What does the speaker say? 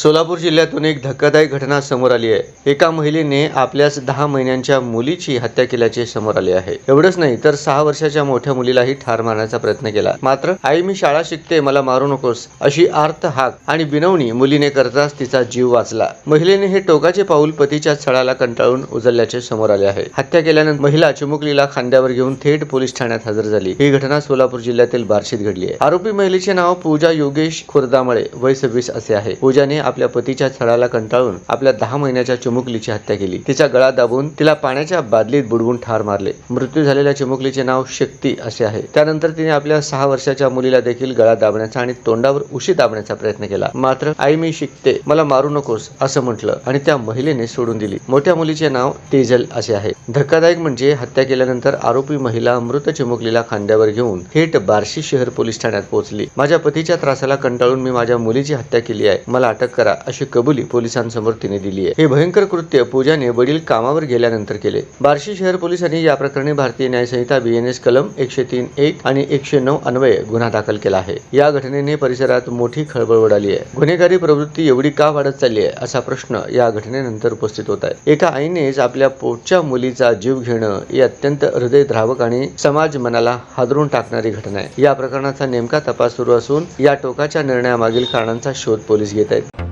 सोलापूर जिल्ह्यातून एक धक्कादायक घटना समोर आली आहे। एका महिलेने आपल्याच 10 महिन्यांच्या मुलीची हत्या केल्याचे समोर आले आहे। एवढंच नाही तर 6 वर्षाच्या मोठ्या मुलीलाही ठार मारण्याचा प्रयत्न केला। मात्र आई मी शाळा शिकते, मला मारू नकोस अशी आर्त हाक आणि बिनवणी मुलीने करताच तिचा जीव वाचला। महिलेने हे टोकाचे पाऊल पतीच्या छळाला कंटाळून उचलल्याचे समोर आले आहे। हत्या केल्यानंतर महिला चिमुकलीला खांद्यावर घेऊन थेट पोलीस ठाण्यात हजर झाली। ही घटना सोलापूर जिल्ह्यातील बार्शीत घडली आहे। आरोपी महिलेचे नाव पूजा योगेश खुर्दामळे, वय 26 असे आहे। पूजाने आपल्या पतीच्या छळाला कंटाळून आपल्या 10 महिन्याच्या चिमुकलीची हत्या केली। तिचा गळा दाबून तिला पाण्याच्या बादलीत बुडवून ठार मारले। मृत्यू झालेल्या चिमुकलीचे नाव शक्ती असे आहे। त्यानंतर तिने आपल्या 6 वर्षाच्या मुलीला देखील गळा दाबण्याचा आणि तोंडावर उशी दाबण्याचा प्रयत्न केला। मात्र आई मी शिकते, मला मारू नकोस असं म्हटलं आणि त्या महिलेने सोडून दिली। मोठ्या मुलीचे नाव तेजल असे आहे। धक्कादायक म्हणजे हत्या केल्यानंतर आरोपी महिला मृत चिमुकलीला खांद्यावर घेऊन थेट बार्शी शहर पोलीस ठाण्यात पोहोचली। माझ्या पतीच्या त्रासाला कंटाळून मी माझ्या मुलीची हत्या केली आहे, मला अटक करा अशी कबुली पोलिसांसमोर तिने दिली आहे। हे भयंकर कृत्य पूजाने वडील कामावर गेल्यानंतर केले। बार्शी शहर पोलिसांनी या प्रकरणी भारतीय न्याय संहिता BNS कलम 103(1) आणि 109 अन्वये गुन्हा दाखल केला आहे। या घटनेने परिसरात मोठी खळबळ उडाली आहे। गुन्हेगारी प्रवृत्ती एवढी का वाढत चालली आहे असा प्रश्न या घटनेनंतर उपस्थित होत आहे। एका आईनेच आपल्या पोटच्या मुलीचा जीव घेणं ही अत्यंत हृदयद्रावक आणि समाज मनाला हादरून टाकणारी घटना आहे। या प्रकरणाचा नेमका तपास सुरू असून या टोकाच्या निर्णयामागील कारणांचा शोध पोलीस घेत आहेत।